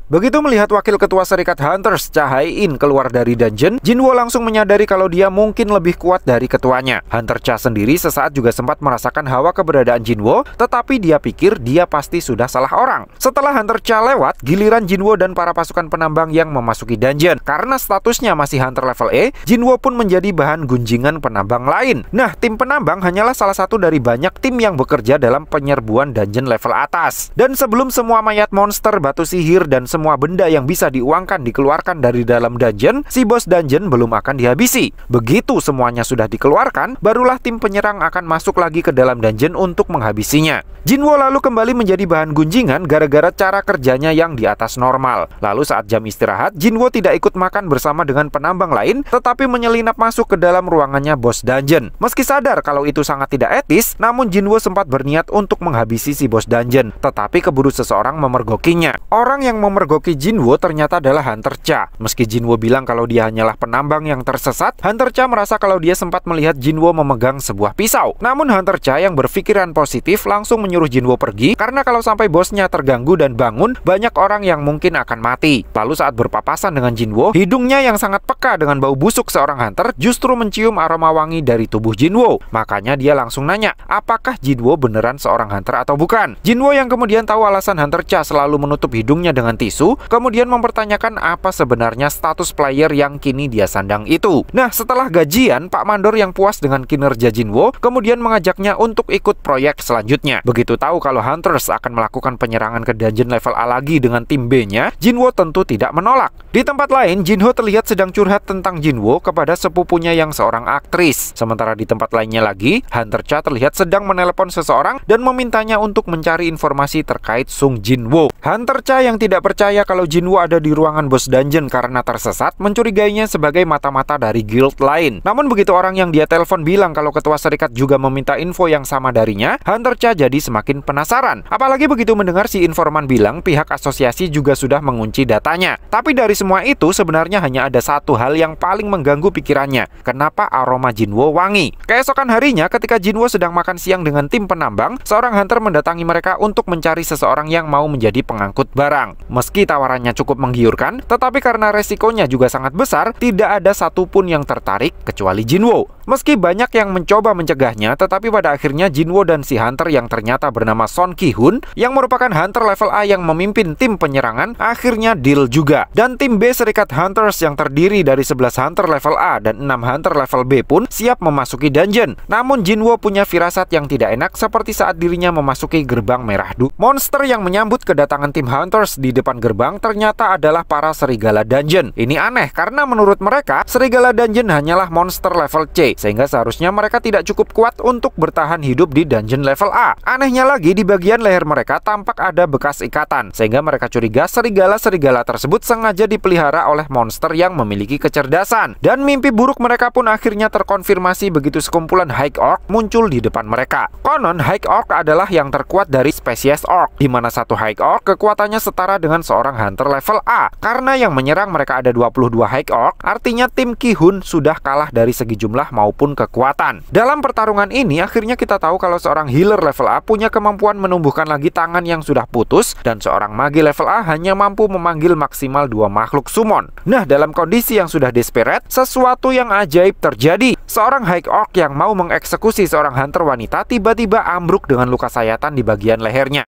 Begitu melihat wakil ketua Serikat Hunters, Cha Hai-in, keluar dari dungeon, Jinwo langsung menyadari kalau dia mungkin lebih kuat dari ketuanya. Hunter Cha sendiri sesaat juga sempat merasakan hawa keberadaan Jinwo, tetapi dia pikir dia pasti sudah salah orang. Setelah Hunter Cha lewat, giliran Jinwo dan para pasukan penambang yang memasuki dungeon. Karena statusnya masih Hunter level E, Jinwo pun menjadi bahan gunjingan penambang lain. Nah, tim penambang hanyalah salah satu dari banyak tim yang bekerja dalam penyerbuan dungeon level atas. Dan sebelum semua mayat monster, batu sihir, dan semua benda yang bisa diuangkan dikeluarkan dari dalam dungeon, si bos dungeon belum akan dihabisi. Begitu semuanya sudah dikeluarkan, barulah tim penyerang akan masuk lagi ke dalam dungeon untuk menghabisinya. Jinwo lalu kembali menjadi bahan gunjingan gara-gara cara kerjanya yang di atas normal. Lalu saat jam istirahat, Jinwo tidak ikut makan bersama dengan penambang lain, tetapi menyelinap masuk ke dalam ruangannya bos dungeon. Meski sadar kalau itu sangat tidak etis, namun Jinwo sempat berniat untuk menghabisi si bos dungeon, tetapi keburu seseorang memergokinya. Orang yang memergoki Jinwo ternyata adalah Hunter Cha. Meski Jinwo bilang kalau dia hanyalah penambang yang tersesat, Hunter Cha merasa kalau dia sempat melihat Jinwo memegang sebuah pisau. Namun Hunter Cha yang berpikiran positif langsung menyuruh Jinwo pergi, karena kalau sampai bosnya terganggu dan bangun, banyak orang yang mungkin akan mati. Lalu saat berpapasan dengan Jinwo, hidungnya yang sangat peka dengan bau busuk seorang Hunter justru mencium aroma wangi dari tubuh Jinwo. Makanya dia langsung nanya, apakah Jinwo beneran seorang Hunter atau bukan? Jinwo yang kemudian tahu alasan Hunter Cha selalu menutup hidungnya dengan tisu, kemudian mempertanyakan apa sebenarnya status player yang kini dia sandang itu. Nah, setelah gajian, Pak Mandor yang puas dengan kinerja Jinwo kemudian mengajaknya untuk ikut proyek selanjutnya. Begitu tahu kalau Hunters akan melakukan penyerangan ke dungeon level A lagi dengan tim B-nya, Jinwo tentu tidak menolak. Di tempat lain, Jinho terlihat sedang curhat tentang Jinwo kepada sepupunya yang seorang aktris. Sementara di tempat lainnya lagi, Hunter Cha terlihat sedang menelepon seseorang dan memintanya untuk mencari informasi terkait Sung Jinwo. Hunter Cha yang tidak percaya kalau Jinwo ada di ruangan bos dungeon karena tersesat, mencurigainya sebagai mata-mata dari guild lain. Namun begitu orang yang dia telepon bilang kalau ketua serikat juga meminta info yang sama darinya, Hunter Cha jadi semakin penasaran. Apalagi begitu mendengar si informan bilang pihak asosiasi juga sudah mengunci datanya. Tapi dari semua itu sebenarnya hanya ada satu hal yang paling mengganggu pikirannya. Kenapa aroma Jinwo wangi? Keesokan harinya ketika Jinwo sedang makan siang dengan tim penambang, seorang hunter mendatangi mereka untuk mencari seseorang yang mau menjadi pengangkut barang. Meski tawarannya cukup menggiurkan, tetapi karena resikonya juga sangat besar, tidak ada satupun yang tertarik kecuali Jinwo. Meski banyak yang mencoba mencegahnya, tetapi pada akhirnya Jinwo dan si hunter yang ternyata bernama Son Ki-hun, yang merupakan hunter level A yang memimpin tim penyerangan, akhirnya deal juga. Dan tim B Serikat Hunters yang terdiri dari 11 hunter level A dan 6 hunter level B pun siap memasuki dungeon. Namun Jinwo punya firasat yang tidak enak seperti saat dirinya memasuki gerbang merah. Monster yang menyambut kedatangan tim Hunters di depan gerbang ternyata adalah para serigala dungeon. Ini aneh karena menurut mereka, serigala dungeon hanyalah monster level C, sehingga seharusnya mereka tidak cukup kuat untuk bertahan hidup di dungeon level A. Anehnya lagi, di bagian leher mereka tampak ada bekas ikatan, sehingga mereka curiga serigala-serigala tersebut sengaja dipelihara oleh monster yang memiliki kecerdasan. Dan mimpi buruk mereka pun akhirnya terkonfirmasi begitu sekumpulan High Orc muncul di depan mereka. Konon High Orc adalah yang terkuat dari spesies Orc, di mana satu High Orc kekuatannya setara dengan seorang hunter level A. Karena yang menyerang mereka ada 22 High Orc, artinya tim Ki-hun sudah kalah dari segi jumlah maupun kekuatan. Dalam pertarungan ini akhirnya kita tahu kalau seorang healer level A punya kemampuan menumbuhkan lagi tangan yang sudah putus, dan seorang magi level A hanya mampu memanggil maksimal 2 makhluk summon. Nah, dalam kondisi yang sudah desperate, sesuatu yang ajaib terjadi. Seorang High Orc yang mau mengeksekusi seorang hunter wanita tiba-tiba ambruk dengan luka sayatan di bagian lehernya.